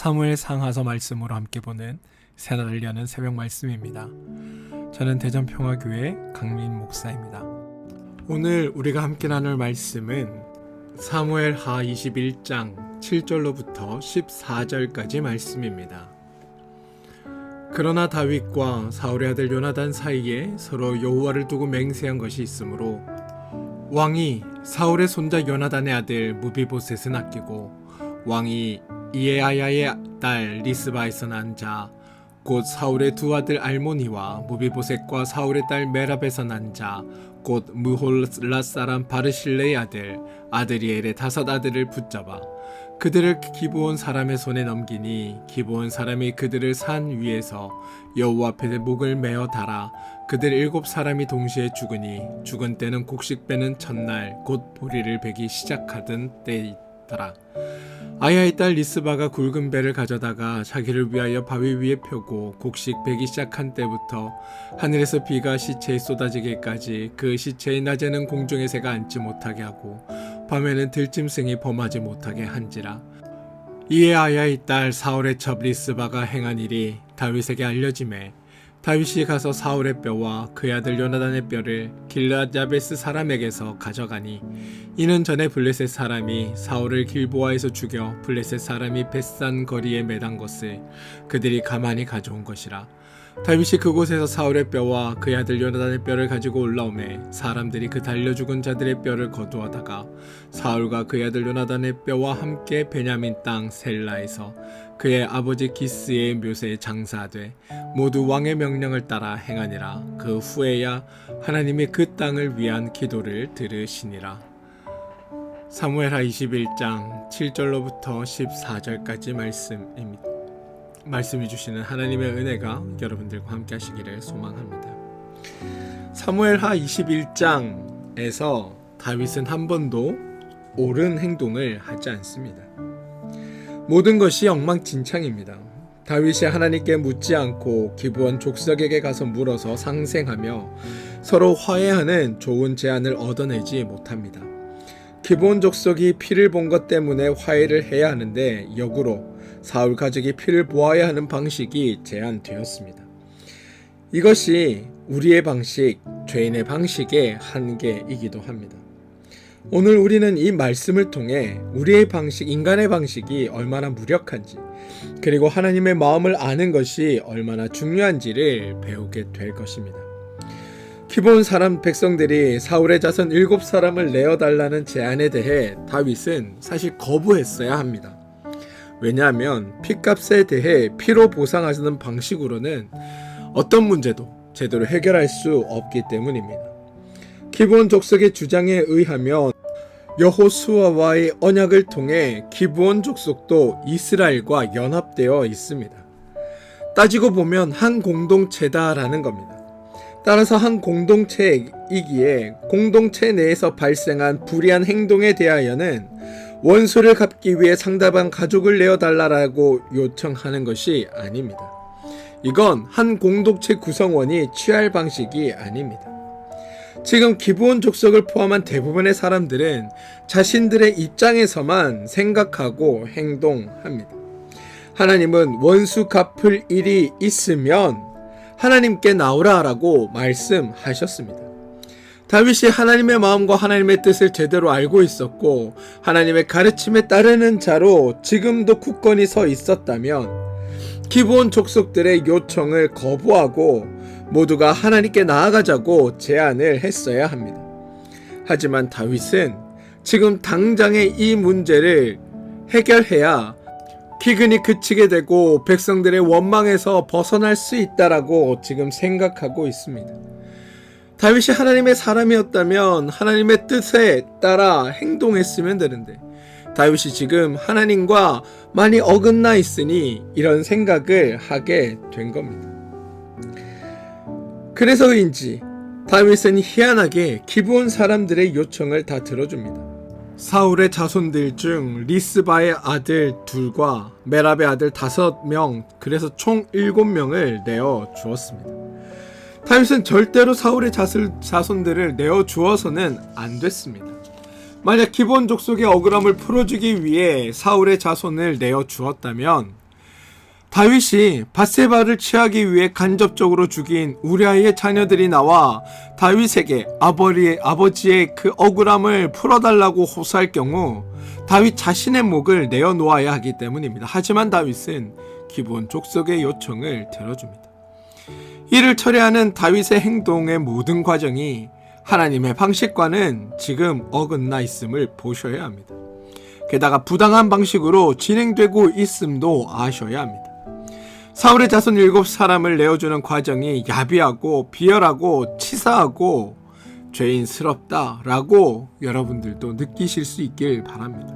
사무엘 상하서 말씀으로 함께 보는 새날을 여는 새벽 말씀입니다. 저는 대전평화교회 강민 목사입니다. 오늘 우리가 함께 나눌 말씀은 사무엘 하 21장 7절로부터 14절까지 말씀입니다. 그러나 다윗과 사울의 아들 요나단 사이에 서로 여호와를 두고 맹세한 것이 있으므로 왕이 사울의 손자 요나단의 아들 무비보셋은 아끼고 왕이 이에야야의 딸 리스바에서 난 자 곧 사울의 두 아들 알모니와 무비보셋과 사울의 딸 메랍에서 난 자 곧 무홀랏 사람 바르실레의 아들이엘의 5 아들을 붙잡아 그들을 기브온 사람의 손에 넘기니 기브온 사람이 그들을 산 위에서 여호와 앞에 목을 메어 달아 그들 7 사람이 동시에 죽으니 죽은 때는 곡식 빼는 첫날 곧 보리를 베기 시작하던 때이더라. 아야의 딸 리스바가 굵은 배를 가져다가 자기를 위하여 바위 위에 펴고 곡식 베기 시작한 때부터 하늘에서 비가 시체에 쏟아지기까지 그 시체의 낮에는 공중의 새가 앉지 못하게 하고 밤에는 들짐승이 범하지 못하게 한지라. 이에 아야의 딸 사울의 첩 리스바가 행한 일이 다윗에게 알려지매 다윗이 가서 사울의 뼈와 그의 아들 요나단의 뼈를 길르앗 야베스 사람에게서 가져가니 이는 전에 블레셋 사람이 사울을 길보아에서 죽여 블레셋 사람이 벳산 거리에 매단 것을 그들이 가만히 가져온 것이라. 다윗이 그곳에서 사울의 뼈와 그의 아들 요나단의 뼈를 가지고 올라오매 사람들이 그 달려 죽은 자들의 뼈를 거두어다가 사울과 그의 아들 요나단의 뼈와 함께 베냐민 땅 셀라에서 그의 아버지 기스의 묘새에 장사하되 모두 왕의 명령을 따라 행하니라. 그 후에야 하나님이 그 땅을 위한 기도를 들으시니라. 사무엘하 21장 7절로부터 14절까지 말씀해 주시는 하나님의 은혜가 여러분들과 함께 하시기를 소망합니다. 사무엘하 21장에서 다윗은 한 번도 옳은 행동을 하지 않습니다. 모든 것이 엉망진창입니다. 다윗이 하나님께 묻지 않고 기브온 족속에게 가서 물어서 상생하며 서로 화해하는 좋은 제안을 얻어내지 못합니다. 기브온 족속이 피를 본 것 때문에 화해를 해야 하는데 역으로 사울 가족이 피를 보아야 하는 방식이 제안되었습니다. 이것이 우리의 방식, 죄인의 방식의 한계이기도 합니다. 오늘 우리는 이 말씀을 통해 우리의 방식, 인간의 방식이 얼마나 무력한지, 그리고 하나님의 마음을 아는 것이 얼마나 중요한지를 배우게 될 것입니다. 기브온 사람 백성들이 사울의 자손 7 사람을 내어달라는 제안에 대해 다윗은 사실 거부했어야 합니다. 왜냐하면 피값에 대해 피로 보상하는 방식으로는 어떤 문제도 제대로 해결할 수 없기 때문입니다. 기브온 족속의 주장에 의하면 여호수아와의 언약을 통해 기브온 족속도 이스라엘과 연합되어 있습니다. 따지고 보면 한 공동체다라는 겁니다. 따라서 한 공동체이기에 공동체 내에서 발생한 불의한 행동에 대하여는 원수를 갚기 위해 상대방 가족을 내어달라고 요청하는 것이 아닙니다. 이건 한 공동체 구성원이 취할 방식이 아닙니다. 지금 기브온 족속을 포함한 대부분의 사람들은 자신들의 입장에서만 생각하고 행동합니다. 하나님은 원수 갚을 일이 있으면 하나님께 나오라라고 말씀하셨습니다. 다윗이 하나님의 마음과 하나님의 뜻을 제대로 알고 있었고 하나님의 가르침에 따르는 자로 지금도 굳건히 서 있었다면 기브온 족속들의 요청을 거부하고 모두가 하나님께 나아가자고 제안을 했어야 합니다. 하지만 다윗은 지금 당장의 이 문제를 해결해야 기근이 그치게 되고 백성들의 원망에서 벗어날 수 있다라고 지금 생각하고 있습니다. 다윗이 하나님의 사람이었다면 하나님의 뜻에 따라 행동했으면 되는데 다윗이 지금 하나님과 많이 어긋나 있으니 이런 생각을 하게 된 겁니다. 그래서인지 다윗은 희한하게 기브온 사람들의 요청을 다 들어줍니다. 사울의 자손들 중 리스바의 아들 2과 메랍의 아들 5명, 그래서 총 7명을 내어 주었습니다. 다윗은 절대로 사울의 자손들을 내어 주어서는 안 됐습니다. 만약 기브온 족속의 억울함을 풀어주기 위해 사울의 자손을 내어 주었다면 다윗이 밧세바를 취하기 위해 간접적으로 죽인 우리아의 자녀들이 나와 다윗에게 아버지의 그 억울함을 풀어달라고 호소할 경우 다윗 자신의 목을 내어놓아야 하기 때문입니다. 하지만 다윗은 기브온 족속의 요청을 들어줍니다. 이를 철회하는 다윗의 행동의 모든 과정이 하나님의 방식과는 지금 어긋나 있음을 보셔야 합니다. 게다가 부당한 방식으로 진행되고 있음도 아셔야 합니다. 사울의 자손 7사람을 내어주는 과정이 야비하고 비열하고 치사하고 죄인스럽다라고 여러분들도 느끼실 수 있길 바랍니다.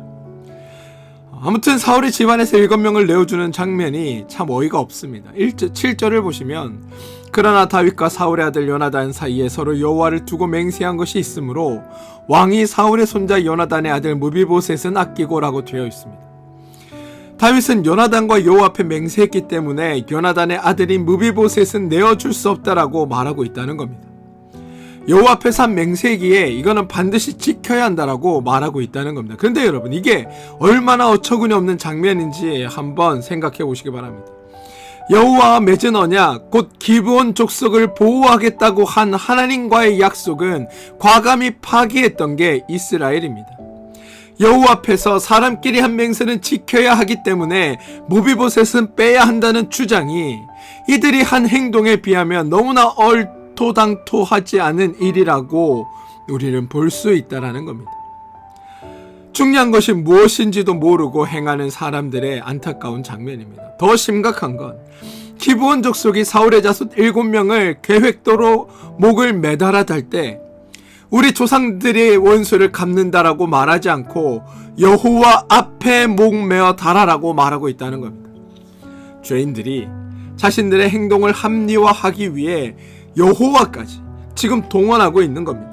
아무튼 사울의 집안에서 7명을 내어주는 장면이 참 어이가 없습니다. 7절을 보시면 그러나 다윗과 사울의 아들 요나단 사이에 서로 여호와를 두고 맹세한 것이 있으므로 왕이 사울의 손자 요나단의 아들 무비보셋은 아끼고라고 되어 있습니다. 다윗은 요나단과 여호와 앞에 맹세했기 때문에 요나단의 아들인 무비보셋은 내어줄 수 없다라고 말하고 있다는 겁니다. 여호와 앞에서 한 맹세기에 이거는 반드시 지켜야 한다라고 말하고 있다는 겁니다. 그런데 여러분, 이게 얼마나 어처구니 없는 장면인지 한번 생각해 보시기 바랍니다. 여호와와 맺은 언약, 곧 기브온 족속을 보호하겠다고 한 하나님과의 약속은 과감히 파기했던 게 이스라엘입니다. 여호와 앞에서 사람끼리 한 맹세는 지켜야 하기 때문에 무비보셋은 빼야 한다는 주장이 이들이 한 행동에 비하면 너무나 얼토당토하지 않은 일이라고 우리는 볼 수 있다는 겁니다. 중요한 것이 무엇인지도 모르고 행하는 사람들의 안타까운 장면입니다. 더 심각한 건 기브온 족속이 사울의 자손 7명을 계획도로 목을 매달아 달 때 우리 조상들의 원수를 갚는다라고 말하지 않고 여호와 앞에 목매어 달아라고 말하고 있다는 겁니다. 죄인들이 자신들의 행동을 합리화하기 위해 여호와까지 지금 동원하고 있는 겁니다.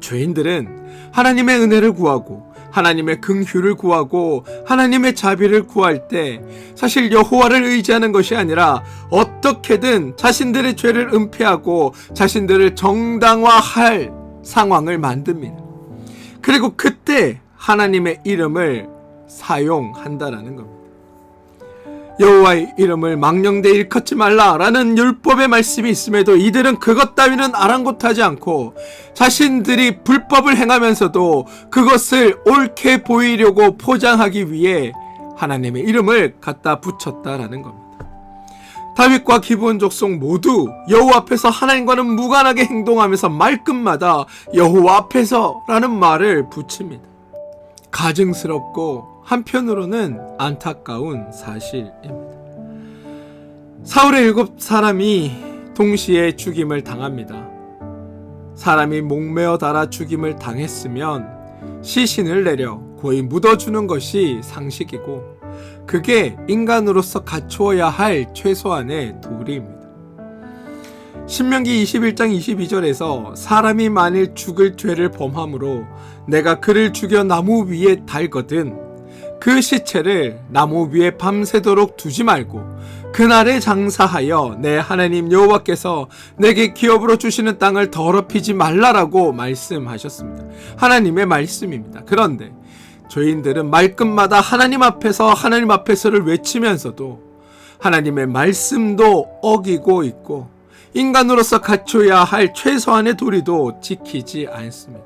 죄인들은 하나님의 은혜를 구하고 하나님의 긍휼을 구하고 하나님의 자비를 구할 때 사실 여호와를 의지하는 것이 아니라 어떻게든 자신들의 죄를 은폐하고 자신들을 정당화할 상황을 만듭니다. 그리고 그때 하나님의 이름을 사용한다라는 겁니다. 여호와의 이름을 망령되이 일컫지 말라라는 율법의 말씀이 있음에도 이들은 그것 따위는 아랑곳하지 않고 자신들이 불법을 행하면서도 그것을 옳게 보이려고 포장하기 위해 하나님의 이름을 갖다 붙였다라는 겁니다. 다윗과 기브온 족속 모두 여호와 앞에서 하나님과는 무관하게 행동하면서 말끝마다 여호와 앞에서라는 말을 붙입니다. 가증스럽고 한편으로는 안타까운 사실입니다. 사울의 7사람이 동시에 죽임을 당합니다. 사람이 목매어 달아 죽임을 당했으면 시신을 내려 고이 묻어주는 것이 상식이고 그게 인간으로서 갖추어야 할 최소한의 도리입니다. 신명기 21장 22절에서 사람이 만일 죽을 죄를 범함으로 내가 그를 죽여 나무 위에 달거든 그 시체를 나무 위에 밤새도록 두지 말고 그날에 장사하여 내 하나님 여호와께서 내게 기업으로 주시는 땅을 더럽히지 말라라고 말씀하셨습니다. 하나님의 말씀입니다. 그런데 죄인들은 말끝마다 하나님 앞에서를 외치면서도 하나님의 말씀도 어기고 있고 인간으로서 갖춰야 할 최소한의 도리도 지키지 않습니다.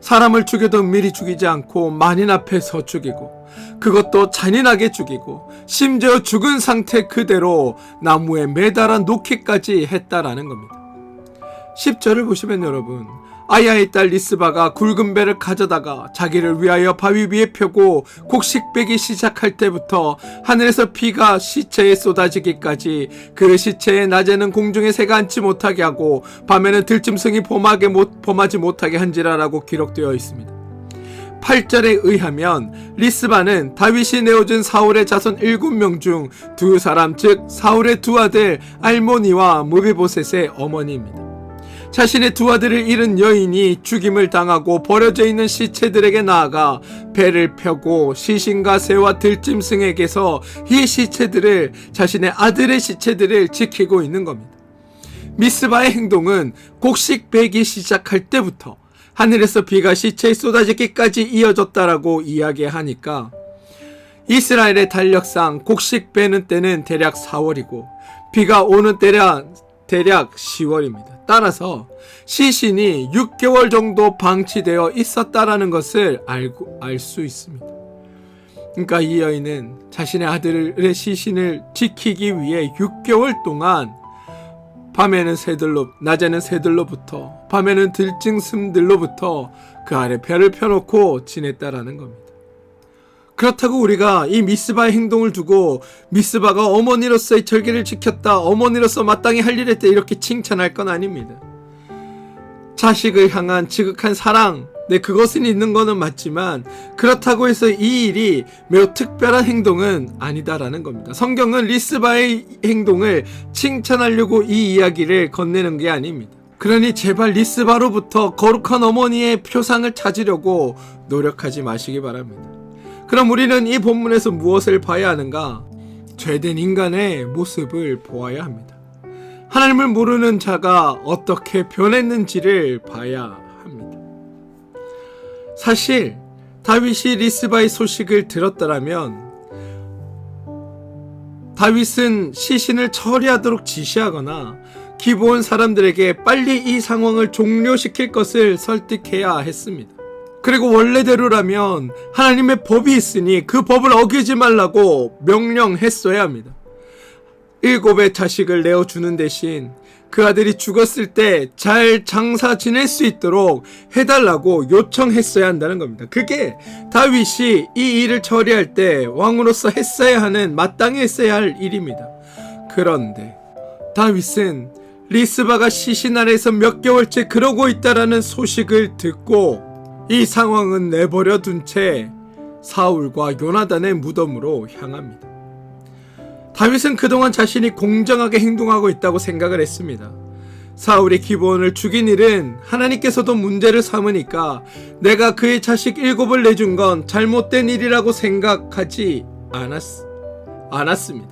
사람을 죽여도 은밀히 죽이지 않고 만인 앞에서 죽이고 그것도 잔인하게 죽이고 심지어 죽은 상태 그대로 나무에 매달아 놓기까지 했다라는 겁니다. 10절을 보시면 여러분, 아야의 딸 리스바가 굵은 배를 가져다가 자기를 위하여 바위 위에 펴고 곡식 빼기 시작할 때부터 하늘에서 비가 시체에 쏟아지기까지 그 시체에 낮에는 공중에 새가 앉지 못하게 하고 밤에는 들짐승이 범하지 못하게 한지라라고 기록되어 있습니다. 8절에 의하면 리스바는 다윗이 내어준 사울의 자손 7명 중 2사람 즉 사울의 2아들 알모니와 무비보셋의 어머니입니다. 자신의 2아들을 잃은 여인이 죽임을 당하고 버려져 있는 시체들에게 나아가 배를 펴고 시신과 새와 들짐승에게서 이 시체들을 자신의 아들의 시체들을 지키고 있는 겁니다. 미스바의 행동은 곡식 베기 시작할 때부터 하늘에서 비가 시체에 쏟아지기까지 이어졌다라고 이야기하니까 이스라엘의 달력상 곡식 베는 때는 대략 4월이고 비가 오는 때는 대략 10월입니다. 따라서 시신이 6개월 정도 방치되어 있었다라는 것을 알 수 있습니다. 그러니까 이 여인은 자신의 아들의 시신을 지키기 위해 6개월 동안 밤에는 새들로, 낮에는 새들로부터, 밤에는 들짐승들로부터 그 아래 별을 펴놓고 지냈다라는 겁니다. 그렇다고 우리가 이 미스바의 행동을 두고 미스바가 어머니로서의 절기를 지켰다, 어머니로서 마땅히 할 일을 했다 이렇게 칭찬할 건 아닙니다. 자식을 향한 지극한 사랑, 그것은 있는 거는 맞지만 그렇다고 해서 이 일이 매우 특별한 행동은 아니다라는 겁니다. 성경은 리스바의 행동을 칭찬하려고 이 이야기를 건네는 게 아닙니다. 그러니 제발 리스바로부터 거룩한 어머니의 표상을 찾으려고 노력하지 마시기 바랍니다. 그럼 우리는 이 본문에서 무엇을 봐야 하는가? 죄된 인간의 모습을 보아야 합니다. 하나님을 모르는 자가 어떻게 변했는지를 봐야 합니다. 사실 다윗이 리스바의 소식을 들었더라면 다윗은 시신을 처리하도록 지시하거나 기브온 사람들에게 빨리 이 상황을 종료시킬 것을 설득해야 했습니다. 그리고 원래대로라면 하나님의 법이 있으니 그 법을 어기지 말라고 명령했어야 합니다. 7의 자식을 내어주는 대신 그 아들이 죽었을 때 잘 장사 지낼 수 있도록 해달라고 요청했어야 한다는 겁니다. 그게 다윗이 이 일을 처리할 때 왕으로서 했어야 하는, 마땅히 했어야 할 일입니다. 그런데 다윗은 리스바가 시신 아래에서 몇 개월째 그러고 있다라는 소식을 듣고 이 상황은 내버려 둔 채 사울과 요나단의 무덤으로 향합니다. 다윗은 그동안 자신이 공정하게 행동하고 있다고 생각을 했습니다. 사울이 기브온을 죽인 일은 하나님께서도 문제를 삼으니까 내가 그의 자식 7을 내준 건 잘못된 일이라고 생각하지 않았습니다.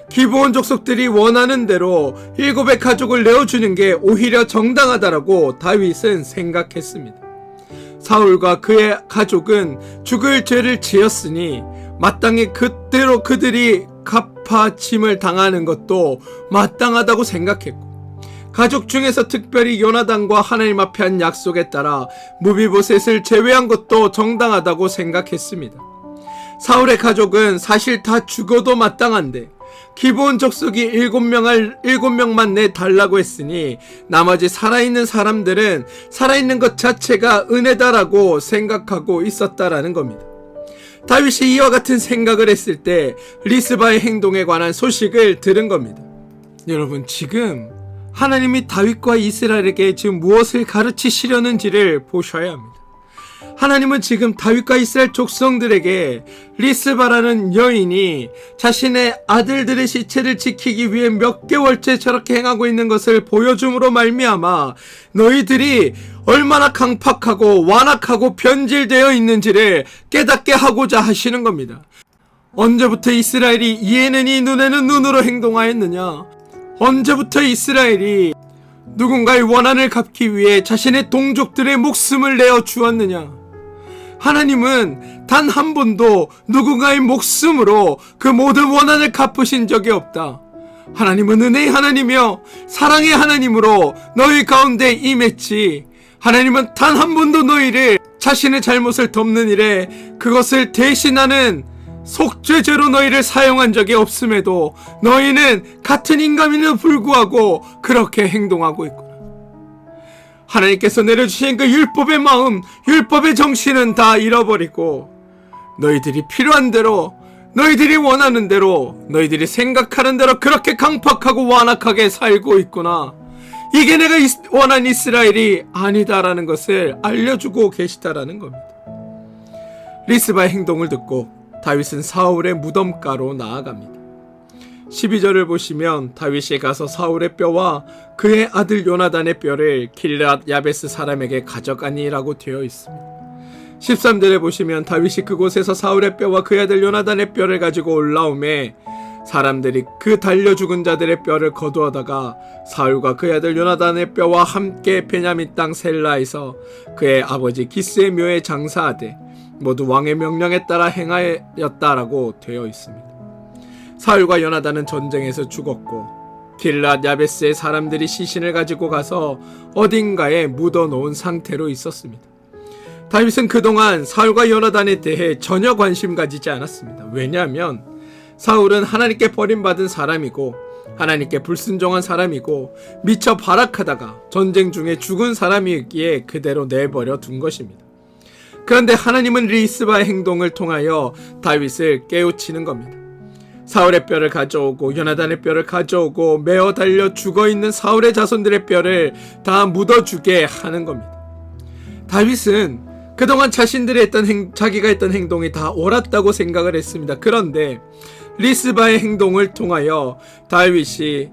기브온 족속들이 원하는 대로 7의 가족을 내어주는 게 오히려 정당하다라고 다윗은 생각했습니다. 사울과 그의 가족은 죽을 죄를 지었으니 마땅히 그대로 그들이 갚아짐을 당하는 것도 마땅하다고 생각했고, 가족 중에서 특별히 요나단과 하나님 앞에 한 약속에 따라 무비보셋을 제외한 것도 정당하다고 생각했습니다. 사울의 가족은 사실 다 죽어도 마땅한데 기브온 족속이 7명만 내달라고 했으니 나머지 살아있는 사람들은 살아있는 것 자체가 은혜다라고 생각하고 있었다라는 겁니다. 다윗이 이와 같은 생각을 했을 때 리스바의 행동에 관한 소식을 들은 겁니다. 여러분, 지금 하나님이 다윗과 이스라엘에게 지금 무엇을 가르치시려는지를 보셔야 합니다. 하나님은 지금 다윗과 이스라엘 족성들에게 리스바라는 여인이 자신의 아들들의 시체를 지키기 위해 몇 개월째 저렇게 행하고 있는 것을 보여줌으로 말미암아 너희들이 얼마나 강팍하고 완악하고 변질되어 있는지를 깨닫게 하고자 하시는 겁니다. 언제부터 이스라엘이 이에는 이 눈에는 눈으로 행동하였느냐? 언제부터 이스라엘이 누군가의 원한을 갚기 위해 자신의 동족들의 목숨을 내어 주었느냐? 하나님은 단 한 번도 누군가의 목숨으로 그 모든 원한을 갚으신 적이 없다. 하나님은 은혜의 하나님이며 사랑의 하나님으로 너희 가운데 임했지. 하나님은 단 한 번도 너희를 자신의 잘못을 덮는 일에 그것을 대신하는 속죄죄로 너희를 사용한 적이 없음에도 너희는 같은 인간임에도 불구하고 그렇게 행동하고 있구나. 하나님께서 내려주신 그 율법의 마음, 율법의 정신은 다 잃어버리고 너희들이 필요한 대로, 너희들이 원하는 대로, 너희들이 생각하는 대로 그렇게 강팍하고 완악하게 살고 있구나. 이게 내가 원한 이스라엘이 아니다라는 것을 알려주고 계시다라는 겁니다. 리스바의 행동을 듣고 다윗은 사울의 무덤가로 나아갑니다. 12절을 보시면 다윗이 가서 사울의 뼈와 그의 아들 요나단의 뼈를 길앗 야베스 사람에게 가져가니라고 되어 있습니다. 13절에 보시면 다윗이 그곳에서 사울의 뼈와 그의 아들 요나단의 뼈를 가지고 올라오매 사람들이 그 달려 죽은 자들의 뼈를 거두어다가 사울과 그의 아들 요나단의 뼈와 함께 베냐민 땅 셀라에서 그의 아버지 기스의 묘에 장사하되 모두 왕의 명령에 따라 행하였다라고 되어 있습니다. 사울과 요나단은 전쟁에서 죽었고 길랏 야베스의 사람들이 시신을 가지고 가서 어딘가에 묻어놓은 상태로 있었습니다. 다윗은 그동안 사울과 요나단에 대해 전혀 관심 가지지 않았습니다. 왜냐하면 사울은 하나님께 버림받은 사람이고 하나님께 불순종한 사람이고 미처 발악하다가 전쟁 중에 죽은 사람이기에 그대로 내버려 둔 것입니다. 그런데 하나님은 리스바의 행동을 통하여 다윗을 깨우치는 겁니다. 사울의 뼈를 가져오고 요나단의 뼈를 가져오고 매어 달려 죽어있는 사울의 자손들의 뼈를 다 묻어주게 하는 겁니다. 다윗은 그동안 자기가 했던 행동이 다 옳았다고 생각을 했습니다. 그런데 리스바의 행동을 통하여 다윗이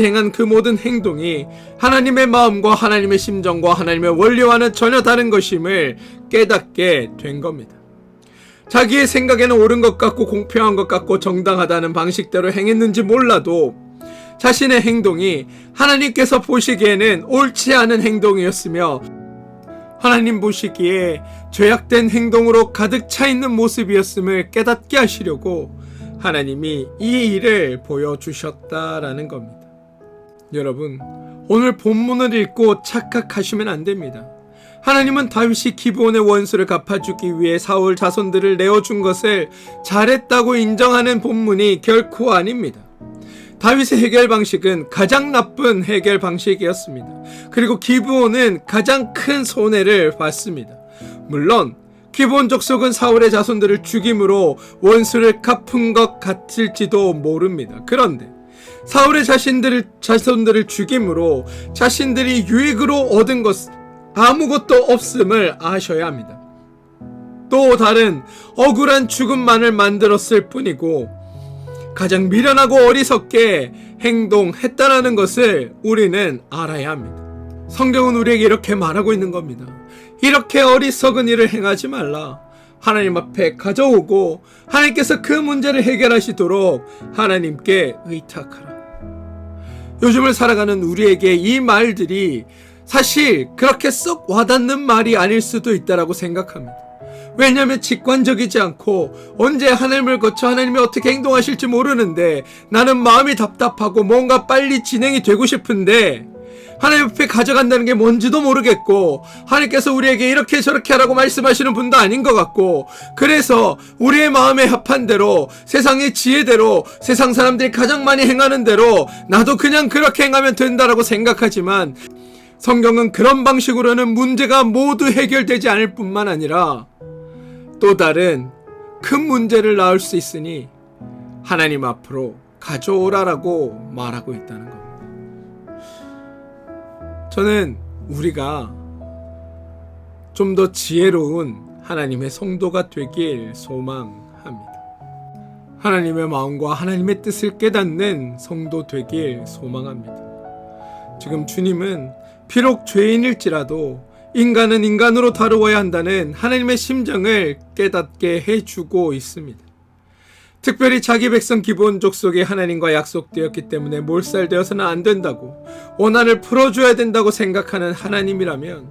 행한 그 모든 행동이 하나님의 마음과 하나님의 심정과 하나님의 원리와는 전혀 다른 것임을 깨닫게 된 겁니다. 자기의 생각에는 옳은 것 같고 공평한 것 같고 정당하다는 방식대로 행했는지 몰라도 자신의 행동이 하나님께서 보시기에는 옳지 않은 행동이었으며 하나님 보시기에 죄악된 행동으로 가득 차 있는 모습이었음을 깨닫게 하시려고 하나님이 이 일을 보여주셨다라는 겁니다. 여러분, 오늘 본문을 읽고 착각하시면 안 됩니다. 하나님은 다윗이 기브온의 원수를 갚아주기 위해 사울 자손들을 내어준 것을 잘했다고 인정하는 본문이 결코 아닙니다. 다윗의 해결 방식은 가장 나쁜 해결 방식이었습니다. 그리고 기브온은 가장 큰 손해를 봤습니다. 물론 기브온 족속은 사울의 자손들을 죽임으로 원수를 갚은 것 같을지도 모릅니다. 그런데 사울의 자손들을 죽임으로 자신들이 유익으로 얻은 것 아무것도 없음을 아셔야 합니다. 또 다른 억울한 죽음만을 만들었을 뿐이고 가장 미련하고 어리석게 행동했다라는 것을 우리는 알아야 합니다. 성경은 우리에게 이렇게 말하고 있는 겁니다. 이렇게 어리석은 일을 행하지 말라. 하나님 앞에 가져오고 하나님께서 그 문제를 해결하시도록 하나님께 의탁하라. 요즘을 살아가는 우리에게 이 말들이 사실 그렇게 썩 와닿는 말이 아닐 수도 있다라고 생각합니다. 왜냐하면 직관적이지 않고 언제 하나님을 거쳐 하나님이 어떻게 행동하실지 모르는데 나는 마음이 답답하고 뭔가 빨리 진행이 되고 싶은데 하나님 앞에 가져간다는 게 뭔지도 모르겠고 하나님께서 우리에게 이렇게 저렇게 하라고 말씀하시는 분도 아닌 것 같고 그래서 우리의 마음에 합한 대로 세상의 지혜대로 세상 사람들이 가장 많이 행하는 대로 나도 그냥 그렇게 행하면 된다라고 생각하지만 성경은 그런 방식으로는 문제가 모두 해결되지 않을 뿐만 아니라 또 다른 큰 문제를 낳을 수 있으니 하나님 앞으로 가져오라라고 말하고 있다는 겁니다. 저는 우리가 좀 더 지혜로운 하나님의 성도가 되길 소망합니다. 하나님의 마음과 하나님의 뜻을 깨닫는 성도 되길 소망합니다. 지금 주님은 비록 죄인일지라도 인간은 인간으로 다루어야 한다는 하나님의 심정을 깨닫게 해주고 있습니다. 특별히 자기 백성 기브온 족속이 하나님과 약속되었기 때문에 몰살되어서는 안 된다고 원한을 풀어줘야 된다고 생각하는 하나님이라면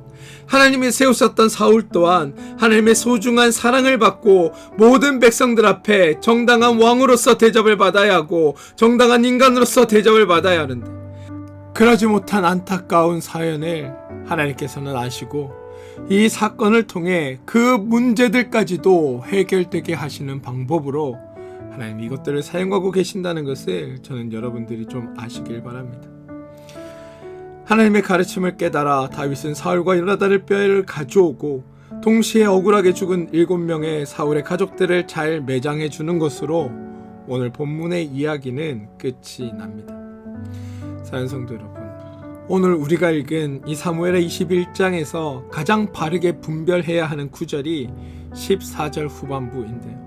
하나님이 세우셨던 사울 또한 하나님의 소중한 사랑을 받고 모든 백성들 앞에 정당한 왕으로서 대접을 받아야 하고 정당한 인간으로서 대접을 받아야 하는데 그러지 못한 안타까운 사연을 하나님께서는 아시고 이 사건을 통해 그 문제들까지도 해결되게 하시는 방법으로 하나님 이것들을 사용하고 계신다는 것을 저는 여러분들이 좀 아시길 바랍니다. 하나님의 가르침을 깨달아 다윗은 사울과 요나단의 뼈를 가져오고 동시에 억울하게 죽은 7명의 사울의 가족들을 잘 매장해 주는 것으로 오늘 본문의 이야기는 끝이 납니다. 사랑하는 성도 여러분, 오늘 우리가 읽은 이 사무엘의 21장에서 가장 바르게 분별해야 하는 구절이 14절 후반부인데요.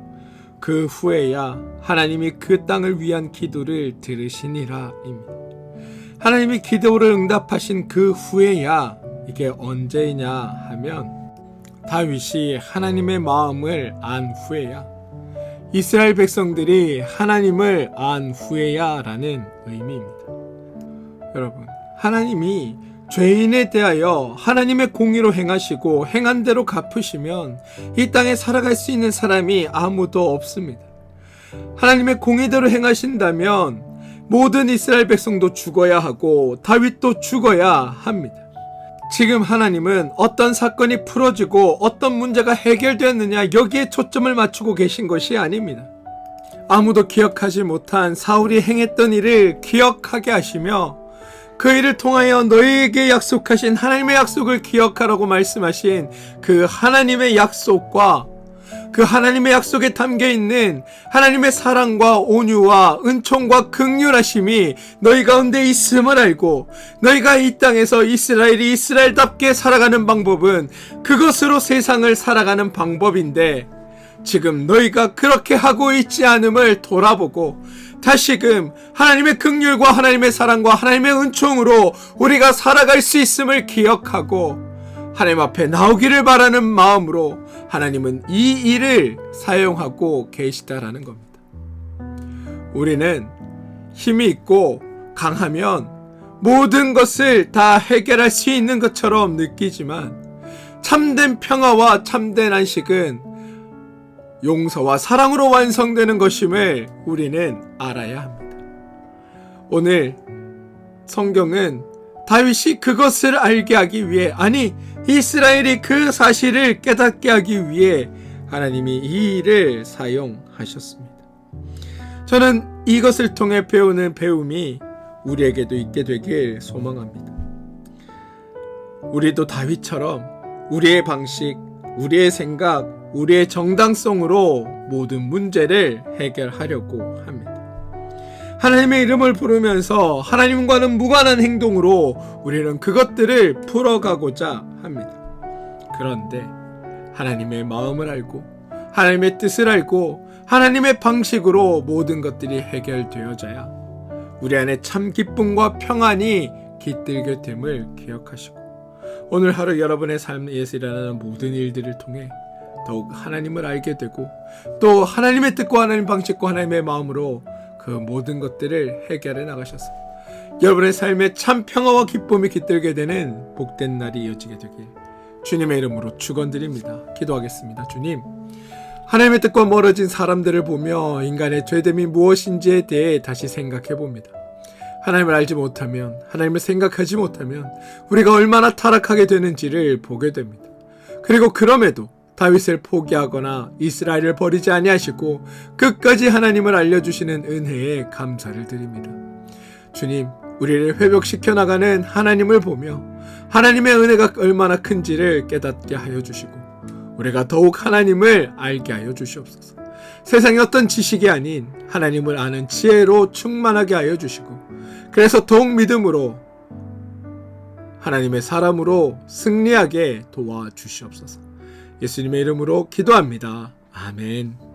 그 후에야 하나님이 그 땅을 위한 기도를 들으시니라 입니다. 하나님이 기도를 응답하신 그 후에야 이게 언제냐 하면 다윗이 하나님의 마음을 안 후에야 이스라엘 백성들이 하나님을 안 후에야 라는 의미입니다. 여러분, 하나님이 죄인에 대하여 하나님의 공의로 행하시고 행한 대로 갚으시면 이 땅에 살아갈 수 있는 사람이 아무도 없습니다. 하나님의 공의대로 행하신다면 모든 이스라엘 백성도 죽어야 하고 다윗도 죽어야 합니다. 지금 하나님은 어떤 사건이 풀어지고 어떤 문제가 해결되었느냐 여기에 초점을 맞추고 계신 것이 아닙니다. 아무도 기억하지 못한 사울이 행했던 일을 기억하게 하시며 그 일을 통하여 너희에게 약속하신 하나님의 약속을 기억하라고 말씀하신 그 하나님의 약속과 그 하나님의 약속에 담겨있는 하나님의 사랑과 온유와 은총과 긍휼하심이 너희 가운데 있음을 알고 너희가 이 땅에서 이스라엘이 이스라엘답게 살아가는 방법은 그것으로 세상을 살아가는 방법인데 지금 너희가 그렇게 하고 있지 않음을 돌아보고 다시금 하나님의 긍휼과 하나님의 사랑과 하나님의 은총으로 우리가 살아갈 수 있음을 기억하고 하나님 앞에 나오기를 바라는 마음으로 하나님은 이 일을 사용하고 계시다라는 겁니다. 우리는 힘이 있고 강하면 모든 것을 다 해결할 수 있는 것처럼 느끼지만 참된 평화와 참된 안식은 용서와 사랑으로 완성되는 것임을 우리는 알아야 합니다. 오늘 성경은 다윗이 그것을 알게 하기 위해, 아니 이스라엘이 그 사실을 깨닫게 하기 위해 하나님이 이 일을 사용하셨습니다. 저는 이것을 통해 배우는 배움이 우리에게도 있게 되길 소망합니다. 우리도 다윗처럼 우리의 방식, 우리의 생각, 우리의 정당성으로 모든 문제를 해결하려고 합니다. 하나님의 이름을 부르면서 하나님과는 무관한 행동으로 우리는 그것들을 풀어가고자 합니다. 그런데 하나님의 마음을 알고 하나님의 뜻을 알고 하나님의 방식으로 모든 것들이 해결되어져야 우리 안에 참 기쁨과 평안이 깃들게 됨을 기억하시고 오늘 하루 여러분의 삶에서 일어나는 모든 일들을 통해 더욱 하나님을 알게 되고 또 하나님의 뜻과 하나님 방식과 하나님의 마음으로 그 모든 것들을 해결해 나가셔서 여러분의 삶에 참 평화와 기쁨이 깃들게 되는 복된 날이 이어지게 되길 주님의 이름으로 축원드립니다. 기도하겠습니다. 주님, 하나님의 뜻과 멀어진 사람들을 보며 인간의 죄됨이 무엇인지에 대해 다시 생각해 봅니다. 하나님을 알지 못하면, 하나님을 생각하지 못하면 우리가 얼마나 타락하게 되는지를 보게 됩니다. 그리고 그럼에도 다윗을 포기하거나 이스라엘을 버리지 아니하시고 끝까지 하나님을 알려주시는 은혜에 감사를 드립니다. 주님, 우리를 회복시켜 나가는 하나님을 보며 하나님의 은혜가 얼마나 큰지를 깨닫게 하여 주시고 우리가 더욱 하나님을 알게 하여 주시옵소서. 세상의 어떤 지식이 아닌 하나님을 아는 지혜로 충만하게 하여 주시고 그래서 더욱 믿음으로 하나님의 사람으로 승리하게 도와주시옵소서. 예수님의 이름으로 기도합니다. 아멘.